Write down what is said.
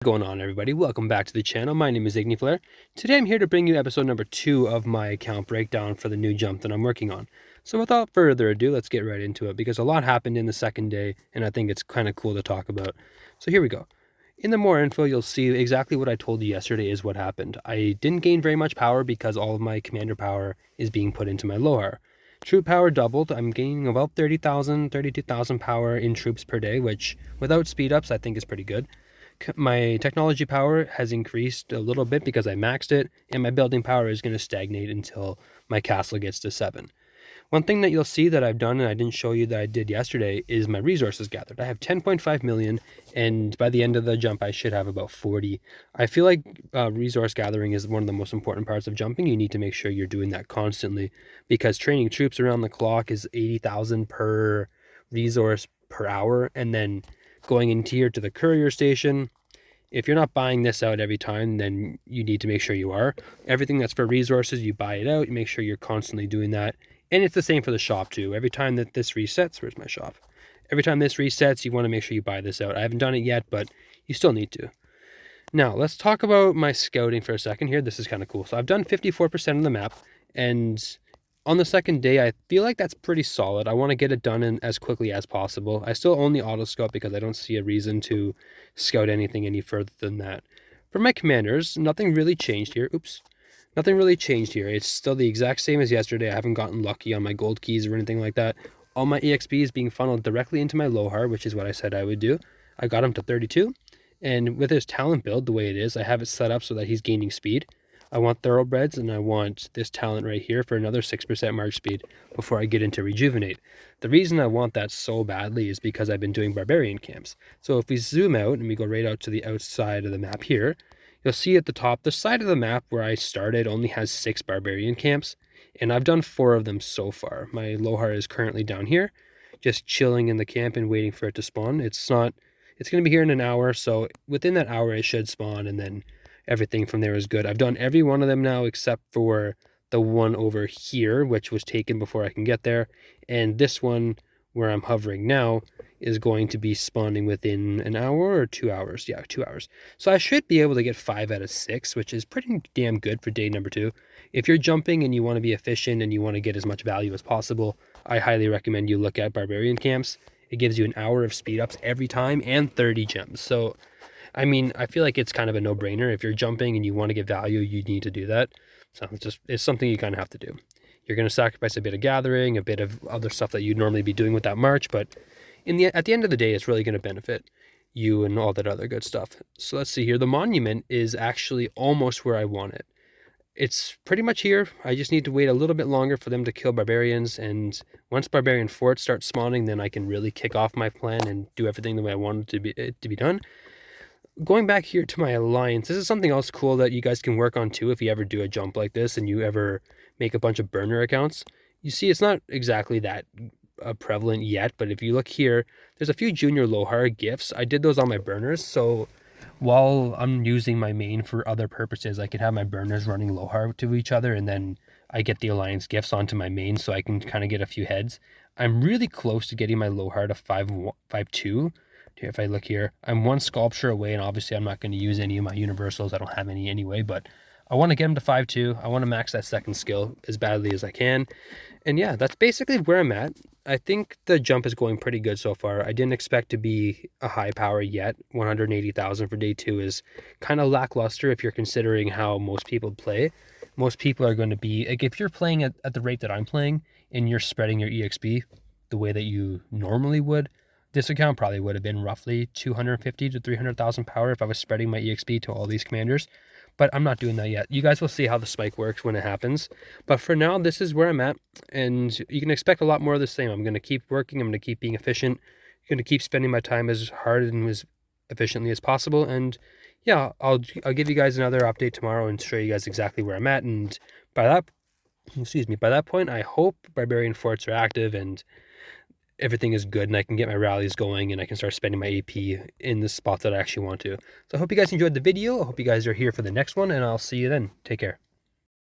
Going on, everybody? Welcome back to the channel. My name is Ignyflare. Today I'm here to bring you episode number 2 of my account breakdown for the new jump that I'm working on. So without further ado, let's get right into it because a lot happened in the second day and I think it's kind of cool to talk about. So here we go. In the more info, you'll see exactly what I told you yesterday is what happened. I didn't gain very much power because all of my commander power is being put into my Lohar. Troop power doubled. I'm gaining about 30,000, 32,000 power in troops per day, which without speed ups I think is pretty good. My technology power has increased a little bit because I maxed it, and my building power is going to stagnate until my castle gets to 7. One thing that you'll see that I've done, and I didn't show you that I did yesterday, is my resources gathered. I have 10.5 million, and by the end of the jump, I should have about 40. I feel like resource gathering is one of the most important parts of jumping. You need to make sure you're doing that constantly, because training troops around the clock is 80,000 per resource per hour, and then going in here to the courier station. If you're not buying this out every time, then you need to make sure you are. Everything that's for resources, you buy it out. You make sure you're constantly doing that. And it's the same for the shop too. Every time that this resets, where's my shop? Every time this resets, you want to make sure you buy this out. I haven't done it yet, but you still need to. Now, let's talk about my scouting for a second here. This is kind of cool. So I've done 54% of the map, and on the second day, I feel like that's pretty solid. I want to get it done in as quickly as possible. I still only auto scout because I don't see a reason to scout anything any further than that. For my commanders, nothing really changed here. Oops. Nothing really changed here. It's still the exact same as yesterday. I haven't gotten lucky on my gold keys or anything like that. All my EXP is being funneled directly into my Lohar, which is what I said I would do. I got him to 32. And with his talent build, the way it is, I have it set up so that he's gaining speed. I want thoroughbreds, and I want this talent right here for another 6% march speed before I get into rejuvenate. The reason I want that so badly is because I've been doing barbarian camps. So if we zoom out and we go right out to the outside of the map here, you'll see at the top, the side of the map where I started only has 6 barbarian camps, and I've done 4 of them so far. My Lohar is currently down here, just chilling in the camp and waiting for it to spawn. It's going to be here in an hour, so within that hour it should spawn, and then everything from there is good. I've done every one of them now except for the one over here, which was taken before I can get there. And this one where I'm hovering now is going to be spawning within an hour or 2 hours. Yeah, 2 hours. So I should be able to get 5 out of 6, which is pretty damn good for day number 2. If you're jumping and you want to be efficient and you want to get as much value as possible, I highly recommend you look at barbarian camps. It gives you an hour of speed ups every time and 30 gems. So I mean, I feel like it's kind of a no-brainer. If you're jumping and you want to get value, you need to do that. So it's something you kind of have to do. You're going to sacrifice a bit of gathering, a bit of other stuff that you'd normally be doing with that march, but at the end of the day, it's really going to benefit you and all that other good stuff. So let's see here. The monument is actually almost where I want it. It's pretty much here. I just need to wait a little bit longer for them to kill barbarians, and once barbarian forts start spawning, then I can really kick off my plan and do everything the way I want it to be done. Going back here to my alliance, this is something else cool that you guys can work on too if you ever do a jump like this and you ever make a bunch of burner accounts. You see, it's not exactly that prevalent yet, but if you look here, there's a few junior Lohar gifts. I did those on my burners, so while I'm using my main for other purposes, I could have my burners running Lohar to each other, and then I get the alliance gifts onto my main so I can kind of get a few heads. I'm really close to getting my Lohar to 5.2. If I look here, I'm 1 sculpture away, and obviously I'm not going to use any of my universals. I don't have any anyway, but I want to get him to 5.2. I want to max that second skill as badly as I can. And yeah, that's basically where I'm at. I think the jump is going pretty good so far. I didn't expect to be a high power yet. 180,000 for day 2 is kind of lackluster if you're considering how most people play. Most people are going to be, like, if you're playing at the rate that I'm playing and you're spreading your EXP the way that you normally would, this account probably would have been roughly 250 to 300,000 power if I was spreading my EXP to all these commanders, but I'm not doing that yet. You guys will see how the spike works when it happens, but for now, this is where I'm at, and you can expect a lot more of the same. I'm going to keep working. I'm going to keep being efficient. I'm going to keep spending my time as hard and as efficiently as possible, and yeah, I'll give you guys another update tomorrow and show you guys exactly where I'm at, and by that point, I hope barbarian forts are active and everything is good and I can get my rallies going and I can start spending my AP in the spots that I actually want to. So I hope you guys enjoyed the video. I hope you guys are here for the next one, and I'll see you then. Take care.